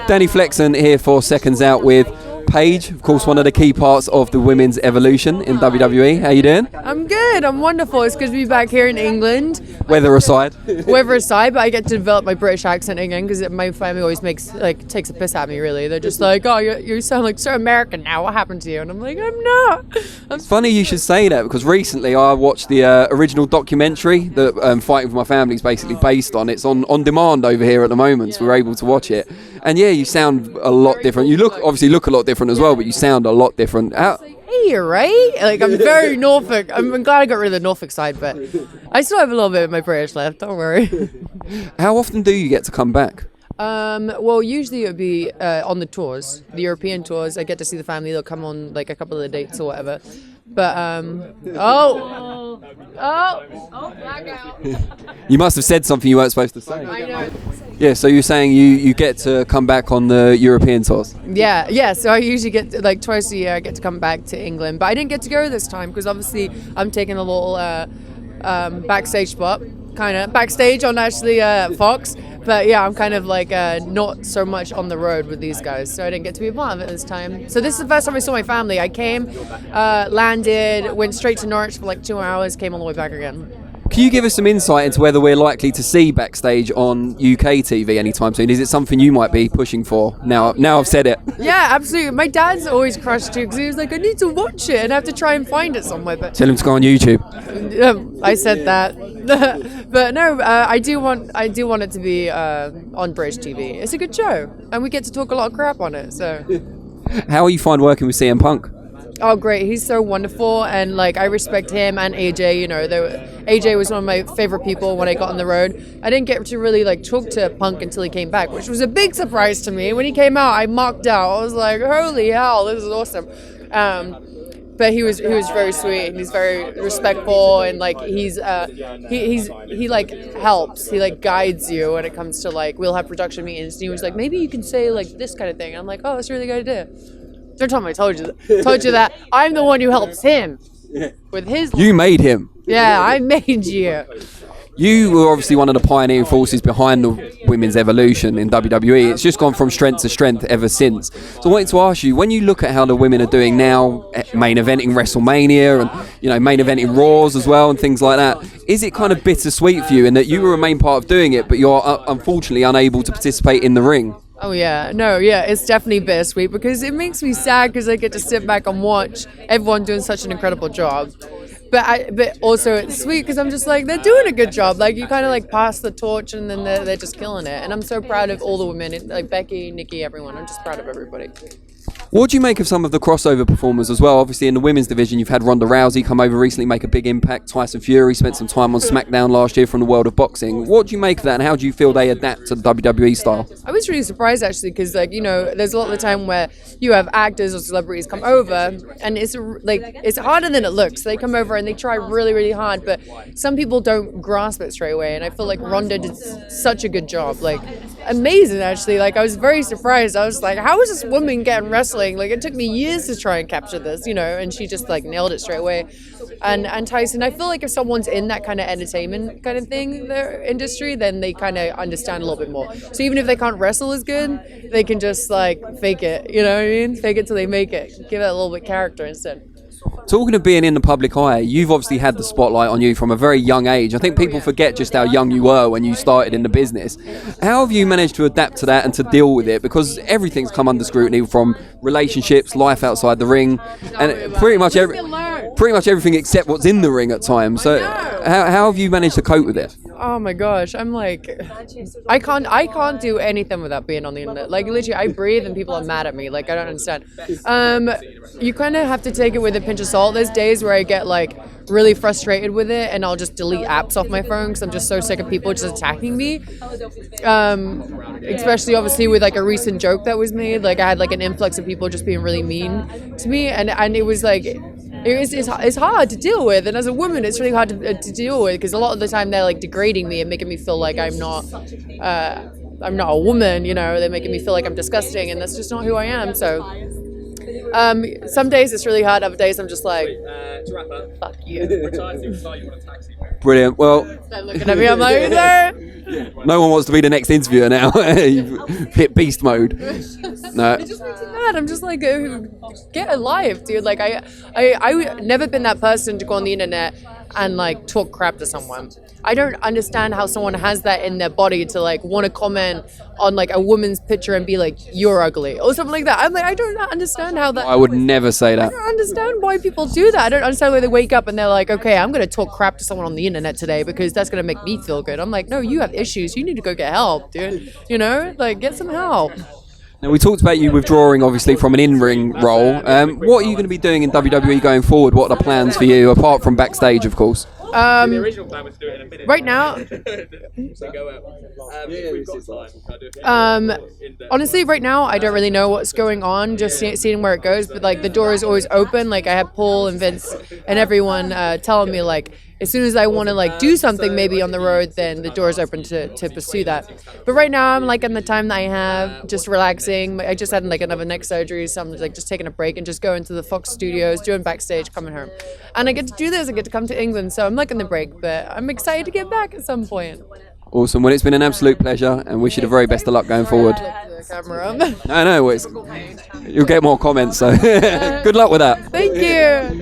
Danny Flexon here for Seconds Out with Paige, of course, one of the key parts of the women's evolution in WWE. How you doing? I'm good. I'm wonderful. It's good to be back here in England. Weather aside. Weather aside, but I get to develop my British accent again because my family always takes a piss at me. Really, they're just like, "Oh, you sound like so American now. What happened to you?" And I'm like, "I'm not." It's funny you should say that because recently I watched the original documentary that Fighting for My Family is basically based on. It's on demand over here at the moment, so we're able to watch it. And yeah, you sound a lot different. You obviously look a lot different as well, but you sound a lot different. Hey, you're right. Like, I'm very Norfolk. I'm glad I got rid of the Norfolk side, but I still have a little bit of my British left. Don't worry. How often do you get to come back? Well, usually it would be on the tours, the European tours. I get to see the family. They'll come on like a couple of the dates or whatever. But blackout. You must have said something you weren't supposed to say. I know. Yeah, so you're saying you get to come back on the European tours? Yeah. So I usually get like twice a year. I get to come back to England, but I didn't get to go this time because obviously I'm taking a little backstage spot, kind of backstage on actually Fox. But yeah, I'm kind of like not so much on the road with these guys, so I didn't get to be a part of it this time. So this is the first time I saw my family. I came, landed, went straight to Norwich for like 2 hours, came all the way back again. Can you give us some insight into whether we're likely to see Backstage on UK TV anytime soon? Is it something you might be pushing for? Now I've said it. Yeah, absolutely. My dad's always crushed too because he was like, I need to watch it and I have to try and find it somewhere. But Tell him to go on YouTube. I said that, but no, I do want it to be on British TV. It's a good show, and we get to talk a lot of crap on it. So, how are you find working with CM Punk? oh, great! He's so wonderful, and like I respect him and AJ. You know, AJ was one of my favorite people when I got on the road. I didn't get to really like talk to Punk until he came back, which was a big surprise to me. When he came out, I mocked out. I was like, "Holy hell, this is awesome!" But he was very sweet and he's very respectful and like he like helps, he like guides you when it comes to like we'll have production meetings and he was like maybe you can say like this kind of thing and I'm like, oh, that's a really good idea. Don't tell me I told you that. I'm the one who helps him with his. You made him. Yeah, I made you. You were obviously one of the pioneering forces behind the women's evolution in WWE. It's just gone from strength to strength ever since. So I wanted to ask you, when you look at how the women are doing now, main eventing WrestleMania and main eventing Raws as well and things like that, is it kind of bittersweet for you in that you were a main part of doing it, but you're unfortunately unable to participate in the ring? Oh yeah, no, yeah, it's definitely bittersweet because it makes me sad because I get to sit back and watch everyone doing such an incredible job. But also it's sweet because I'm just like, they're doing a good job. Like you kind of like pass the torch and then they're just killing it. And I'm so proud of all the women, like Becky, Nikki, everyone. I'm just proud of everybody. What do you make of some of the crossover performers as well? Obviously in the women's division you've had Ronda Rousey come over recently, make a big impact. Tyson Fury spent some time on SmackDown last year from the world of boxing. What do you make of that and how do you feel they adapt to the WWE style? I was really surprised actually because there's a lot of the time where you have actors or celebrities come over and it's harder than it looks. They come over and they try really, really hard, but some people don't grasp it straight away and I feel like Ronda did such a good job. Like amazing actually. Like I was very surprised. I was like, how is this woman getting wrestling? Like it took me years to try and capture this, and she just like nailed it straight away. And Tyson, I feel like if someone's in that kind of entertainment kind of thing, their industry, then they kind of understand a little bit more. So even if they can't wrestle as good, they can just like fake it, you know what I mean? Fake it till they make it. Give it a little bit of character instead. Talking of being in the public eye, you've obviously had the spotlight on you from a very young age. I think people forget just how young you were when you started in the business. How have you managed to adapt to that and to deal with it? Because everything's come under scrutiny from relationships, life outside the ring, and pretty much everything except what's in the ring at times. So how have you managed to cope with it? Oh my gosh, I'm like, I can't do anything without being on the internet. Like literally, I breathe and people are mad at me. Like I don't understand. You kind of have to take it with a pinch of salt. There's days where I get like really frustrated with it, and I'll just delete apps off my phone because I'm just so sick of people just attacking me. Especially obviously with like a recent joke that was made. Like I had like an influx of people just being really mean to me, and it was like. It's hard to deal with, and as a woman it's really hard to deal with because a lot of the time they're like degrading me and making me feel like I'm not a woman, they're making me feel like I'm disgusting and that's just not who I am. So Some days it's really hard. Other days I'm just like, fuck you. Brilliant. Well, They're looking at me. I'm like, there. no one wants to be the next interviewer now. You've hit beast mode. No. It just makes me mad. I'm just like, get a life, dude. Like I never been that person to go on the internet and like talk crap to someone. I don't understand how someone has that in their body to like want to comment on like a woman's picture and be like, you're ugly or something like that. I'm like, I don't understand how that. I would never say that. I don't understand why people do that. I don't understand why they wake up and they're like, okay, I'm going to talk crap to someone on the internet today because that's going to make me feel good. I'm like, no, you have issues. You need to go get help, dude. You know, like get some help. Now, we talked about you withdrawing, obviously, from an in-ring role. What are you going to be doing in WWE going forward? What are the plans for you, apart from Backstage, of course? Right now, honestly, right now, I don't really know what's going on, just seeing where it goes. But like the door is always open. Like I have Paul and Vince and everyone telling me like, as soon as I want to like do something maybe on the road, then the door is open to pursue that. But right now I'm like in the time that I have just relaxing. I just had like another neck surgery, so I'm like just taking a break and just going to the Fox studios, doing Backstage, coming home. And I get to do this, I get to come to England, so I'm like in the break, but I'm excited to get back at some point. Awesome. Well, it's been an absolute pleasure and wish you the very best of luck going forward. Camera. I know, you'll get more comments, so good luck with that. Thank you.